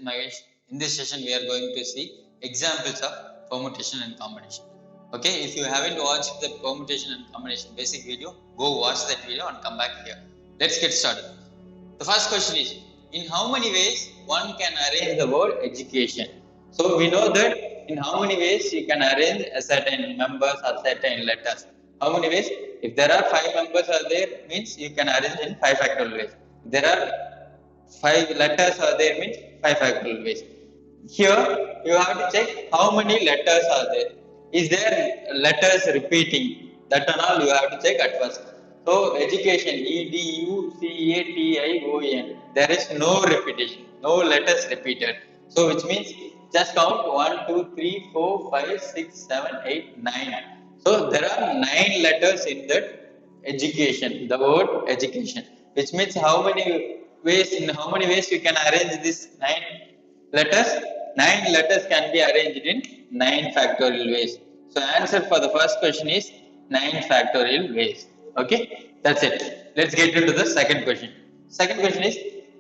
is Mahesh. In this session, we are going to see examples of permutation and combination. Okay, if you haven't watched the permutation and combination basic video, go watch that video and come back here. Let's get started. The first question is, in how many ways one can arrange the word education? So we know that in how many ways you can arrange a certain numbers or certain letters. How many ways? If there are 5 numbers are there, means you can arrange in 5 factorial ways. If there are 5 letters are there, means 5 factorial ways. Here you have to check how many letters are there. Is there letters repeating? That and all you have to check at first. So education, education, there is no repetition, no letters repeated. So which means just count 1, 2, 3, 4, 5, 6, 7, 8, 9. So there are 9 letters in that education, the word education, which means how many ways, in how many ways you can arrange this 9 letters? 9 letters can be arranged in 9 factorial ways. So answer for the first question is 9 factorial ways. Okay, that's it. Let's get into the second question. Second question is,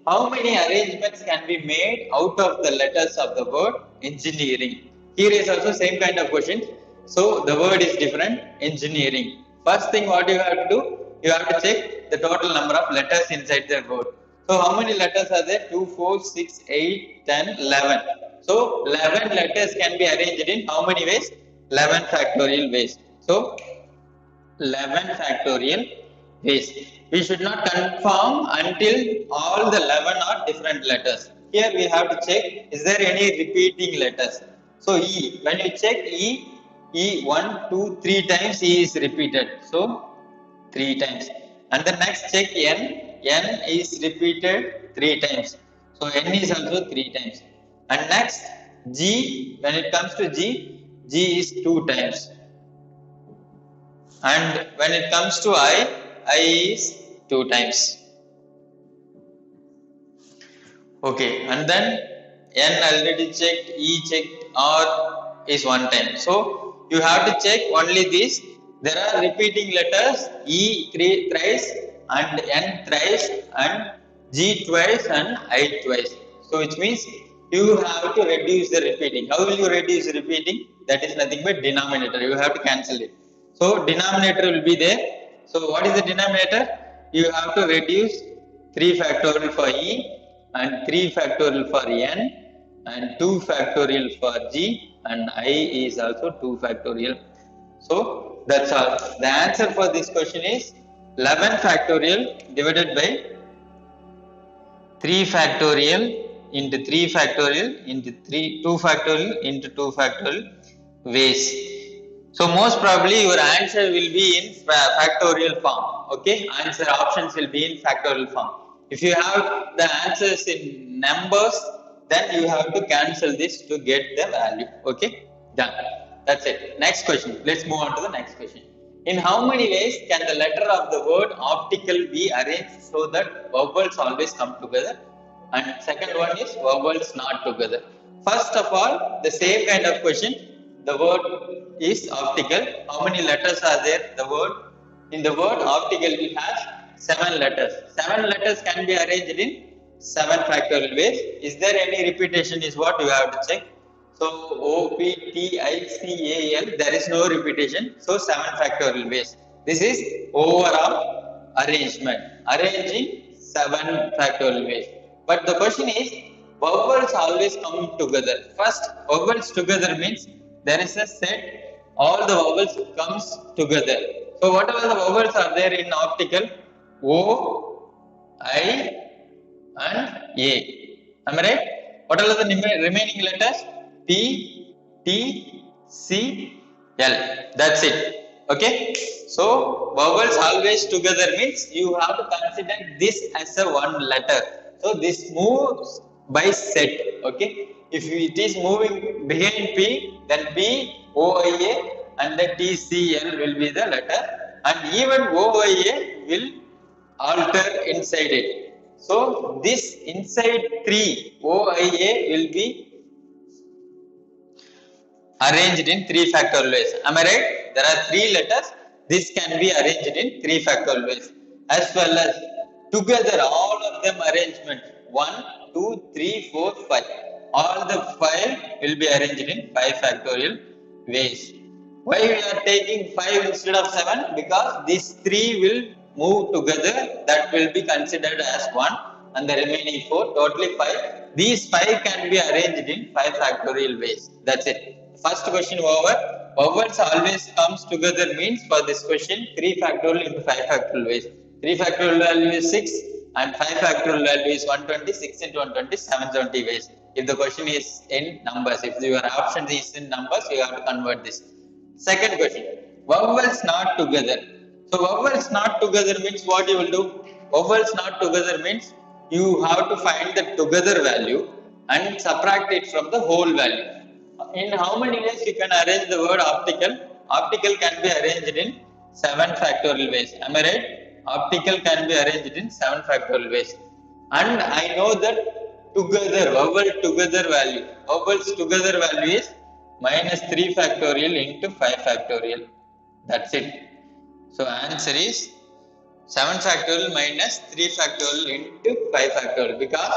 how many arrangements can be made out of the letters of the word engineering? Here is also same kind of question. So the word is different, engineering. First thing what you have to do, you have to check the total number of letters inside the word. So how many letters are there? 2, 4, 6, 8, 10, 11. So 11 letters can be arranged in how many ways? 11 factorial ways. So 11 factorial ways. We should not confirm until all the 11 are different letters. Here we have to check, is there any repeating letters? So E, when you check E 1, 2, 3 times E is repeated. So 3 times. And the next check N is repeated 3 times. So N is also 3 times. And next G, when it comes to G is 2 times. And when it comes to I is 2 times. Okay, and then N already checked, E checked, R is 1 time. So you have to check only this. There are repeating letters E thrice and N thrice and G twice and I twice. So which means you have to reduce the repeating. How will you reduce repeating? That is nothing but denominator. You have to cancel it. So denominator will be there. So what is the denominator? You have to reduce 3 factorial for E and 3 factorial for N and 2 factorial for G and I is also 2 factorial. So that's all. The answer for this question is 11 factorial divided by 3 factorial into 3 factorial into 2 factorial into 2 factorial ways. So most probably your answer will be in factorial form. Okay, answer options will be in factorial form. If you have the answers in numbers, then you have to cancel this to get the value. Okay, done. That's it. Next question. Let's move on to the next question. In how many ways can the letter of the word optical be arranged so that vowels always come together? And second one is vowels not together. First of all, the same kind of question. The word is optical. How many letters are there? The word in the word optical it has 7 letters. 7 letters can be arranged in 7 factorial ways. Is there any repetition? Is what you have to check. So OPTICAL, there is no repetition. So 7 factorial ways. This is overall arrangement. Arranging 7 factorial ways. But the question is, vowels always come together. First, vowels together means there is a set, all the vowels comes together. So whatever the vowels are there in optical, O, I and A. Am I right? What are the remaining letters? P, T, C, L. That's it. Okay. So vowels always together means you have to consider this as a one letter. So this moves by set. Okay. If it is moving behind P, then P, OIA and the TCL will be the letter, and even OIA will alter inside it. So this inside 3 OIA will be arranged in 3 factorial ways. Am I right? There are 3 letters. This can be arranged in 3 factorial ways. As well as together all of them arrangement 1, 2, 3, 4, 5. all the 5 will be arranged in 5 factorial ways. Why we are taking 5 instead of 7? Because these 3 will move together, that will be considered as 1, and the remaining 4, totally 5. These 5 can be arranged in 5 factorial ways. That's it. First question over. Vowels always comes together means for this question 3 factorial into 5 factorial ways. 3 factorial value is 6 and 5 factorial value is 120. 6 into 120, 770 ways. If the question is in numbers, if your option is in numbers, you have to convert this. Second question, vowels not together. So vowels not together means what you will do? Vowels not together means you have to find the together value and subtract it from the whole value. In how many ways you can arrange the word optical? Optical can be arranged in 7 factorial ways. Am I right? Optical can be arranged in 7 factorial ways. And I know that together, vowel together value, vowels together value is minus 3 factorial into 5 factorial. That's it. So answer is 7 factorial minus 3 factorial into 5 factorial, because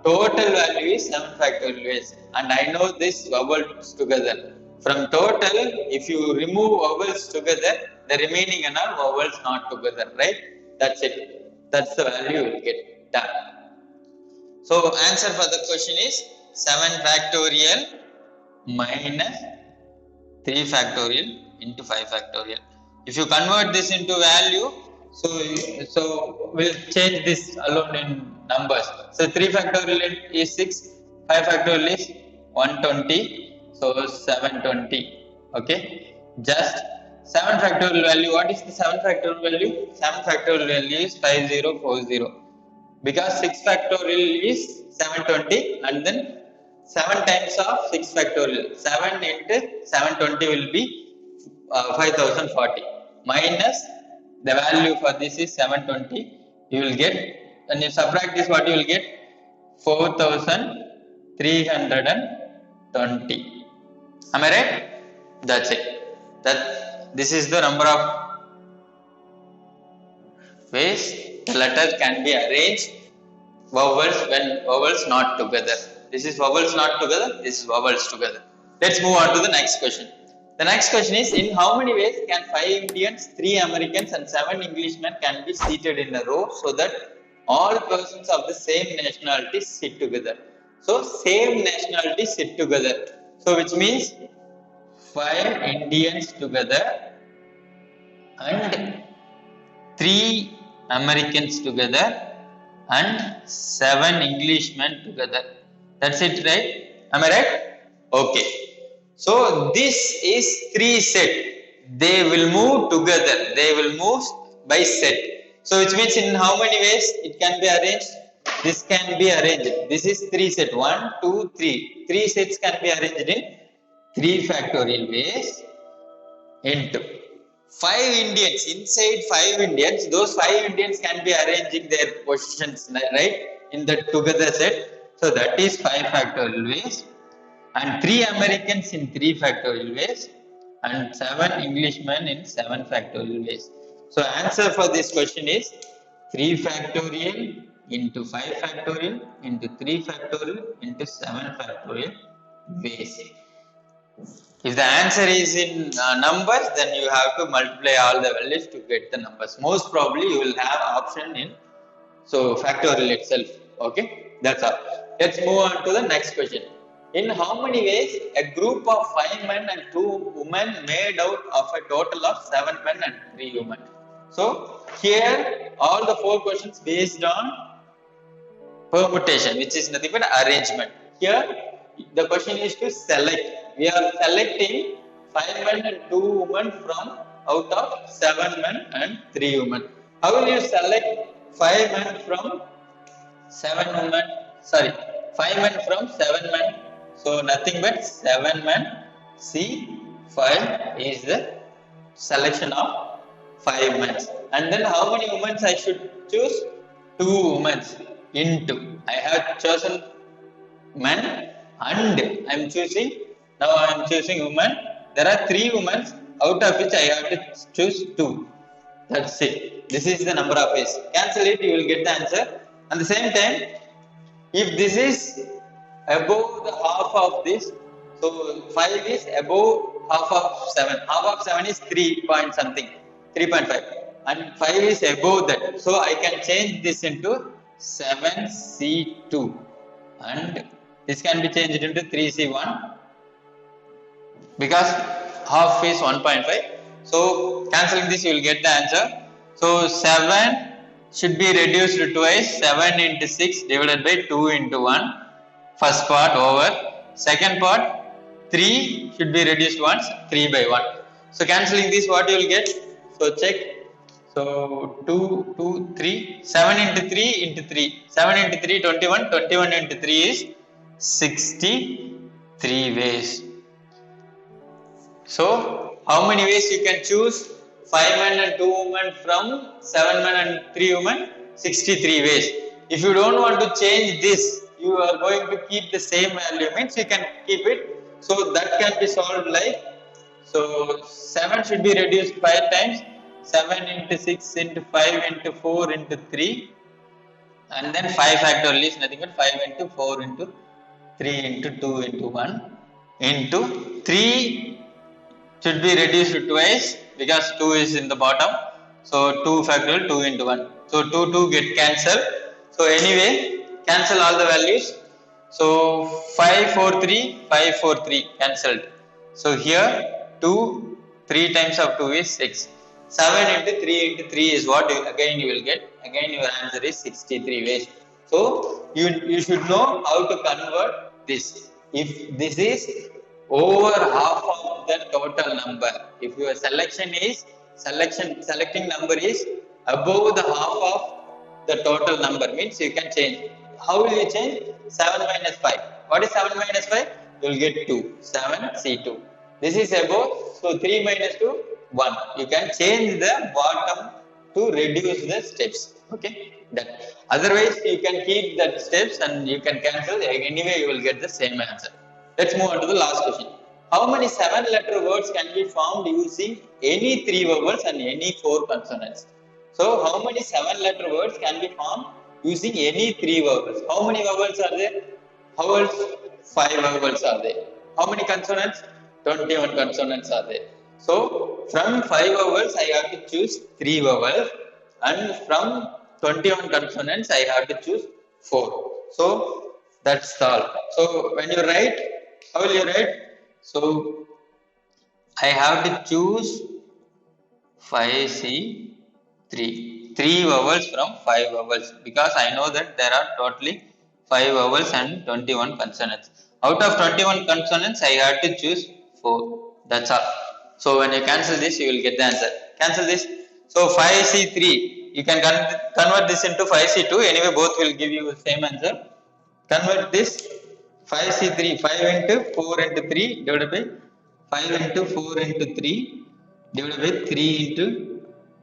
total value is 7 factorial ways. And I know this vowels together. From total, if you remove vowels together, the remaining are all vowels not together, right? That's it. That's the value you will get. Done. So answer for the question is 7 factorial minus 3 factorial into 5 factorial. If you convert this into value, so we'll change this alone in numbers. So 3 factorial is 6, 5 factorial is 120, so 720. Okay, just 7 factorial value. What is the 7 factorial value? 7 factorial value is 5040, because 6 factorial is 720 and then 7 times of 6 factorial, 7 into 720 will be 5040, minus the value for this is 720. You will get, when you subtract this, what you will get? 4320. Am I right? That's it. This is the number of ways the letters can be arranged vowels when vowels not together. This is vowels not together, this is vowels together. Let's move on to the next question. The next question is, in how many ways can 5 Indians, 3 Americans and 7 Englishmen can be seated in a row so that all persons of the same nationality sit together? So same nationality sit together. So which means 5 Indians together and 3 Americans together and 7 Englishmen together. That's it, right? Am I right? Okay. So this is 3 set. They will move together. They will move by set. So which means in how many ways it can be arranged? This can be arranged. This is 3 set. 1, 2, 3. 3 sets can be arranged in 3 factorial ways into 5 Indians. Inside 5 Indians, those 5 Indians can be arranging their positions, right, in the together set. So that is 5 factorial ways. And 3 Americans in 3 factorial ways and 7 Englishmen in 7 factorial ways. So answer for this question is 3 factorial into 5 factorial into 3 factorial into 7 factorial ways. If the answer is in numbers, then you have to multiply all the values to get the numbers. Most probably you will have option in factorial itself. Okay, that's all. Let's move on to the next question. In how many ways a group of 5 men and 2 women made out of a total of 7 men and 3 women? So here all the 4 questions based on permutation, which is nothing but arrangement. Here the question is to select. We are selecting 5 men and 2 women from out of 7 men and 3 women. How will you select 5 men from 7 women? Sorry, 5 men from 7 men. So nothing but 7 men. See, 5 is the selection of 5 men. And then how many women I should choose? 2 women into. I have chosen men and I am choosing. Now I am choosing women. There are 3 women, out of which I have to choose 2. That's it. This is the number of ways. Cancel it, you will get the answer. At the same time, if this is above the half of this. So 5 is above half of 7. Half of 7 is 3 point something, 3.5, and 5 is above that. So I can change this into 7C2, and this can be changed into 3C1 because half is 1.5. So cancelling this, you will get the answer. So 7 should be reduced twice. 7 into 6 divided by 2 into 1. First part over. Second part, 3 should be reduced once. 3 by 1. So cancelling this, what you will get? So check. So 2, 2, 3. 7 into 3 into 3. 7 into 3, 21. 21 into 3 is 63 ways. So, how many ways you can choose 5 men and 2 women from 7 men and 3 women? 63 ways. If you don't want to change this, you are going to keep the same value, means you can keep it. So, that can be solved like, so 7 should be reduced 5 times. 7 into 6 into 5 into 4 into 3. And then 5 factorial is nothing but 5 into 4 into 3 into 2 into 1 into 3 should be reduced twice because 2 is in the bottom. So 2 factorial, 2 into 1. So 2, 2 get cancelled. So anyway, cancel all the values. So 5, 4, 3, 5, 4, 3 cancelled. So here 2, 3 times of 2 is 6. 7 into 3 into 3 is what again you will get. Again your answer is 63 ways. So you should know how to convert this. If this is over half of the total number, if your selecting number is above the half of the total number, means you can change. How will you change? 7 minus 5. What is 7 minus 5? You will get 2. 7C2. This is above, so 3 minus 2, 1. You can change the bottom to reduce the steps. Okay, that. Otherwise, you can keep that steps and you can cancel. Anyway, you will get the same answer. Let's move on to the last question. How many 7-letter words can be formed using any 3 vowels and any 4 consonants? So, how many 7-letter words can be formed using any 3 vowels? How many vowels are there? Vowels, 5 vowels are there. How many consonants? 21 consonants are there. So, from 5 vowels, I have to choose 3 vowels, and from 21 consonants, I have to choose 4. So, that's all. So, when you write, how will you write? So, I have to choose 5C3. 3 vowels from 5 vowels, because I know that there are totally 5 vowels and 21 consonants. Out of 21 consonants, I have to choose 4. That's all. So, when you cancel this, you will get the answer. Cancel this. So, 5C3. You can convert this into 5C2. Anyway, both will give you the same answer. Convert this 5C3, 5 into 4 into 3 divided by 5 into 4 into 3 divided by 3 into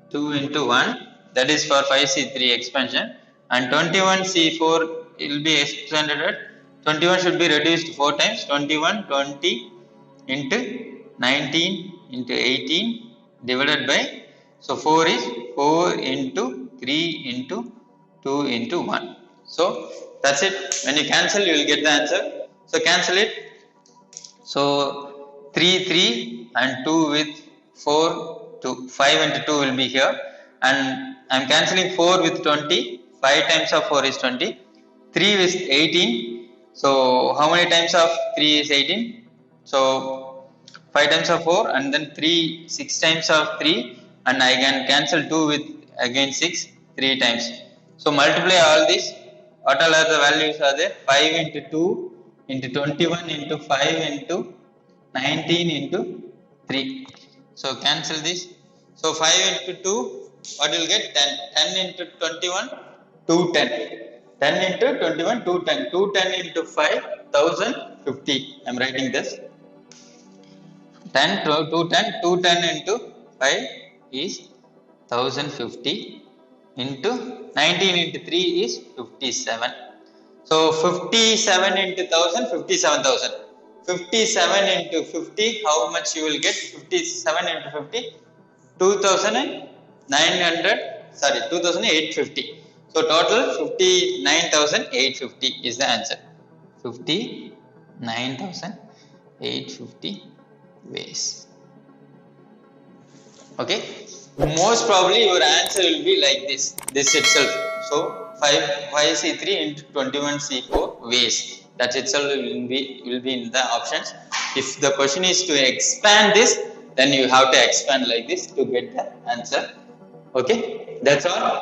2 into 1. That is for 5C3 expansion. And 21C4 will be expanded at 21 should be reduced 4 times. 21, 20 into 19 into 18 divided by, so 4 is 4 into 3 into 2 into 1. So that's it. When you cancel, you will get the answer. So cancel it. So 3, 3 and 2 with 4, 2, 5 into 2 will be here. And I am cancelling 4 with 20. 5 times of 4 is 20. 3 is 18. So how many times of 3 is 18? So 5 times of 4 and then 3, 6 times of 3, and I can cancel 2 with again 6, 3 times. So multiply all this. What all are the values are there? 5 into 2 into 21 into 5 into 19 into 3. So cancel this. So 5 into 2, what you will get? 10. 10 into 21, 210. 10 into 21, 210. 210 into 5, 1050. I am writing this. 10, 210, 210 into 5 is 1050 into 19 into 3 is 57. So 57 into 1000, 57,000. 57 into 50, how much you will get? 57 into 50, 2850. So total 59,850 is the answer. 59,850 ways. Okay, most probably your answer will be like this itself. So 5C3 into 21C4 ways, that itself will be in the options. If the question is to expand this, then you have to expand like this to get the answer. Okay, that's all.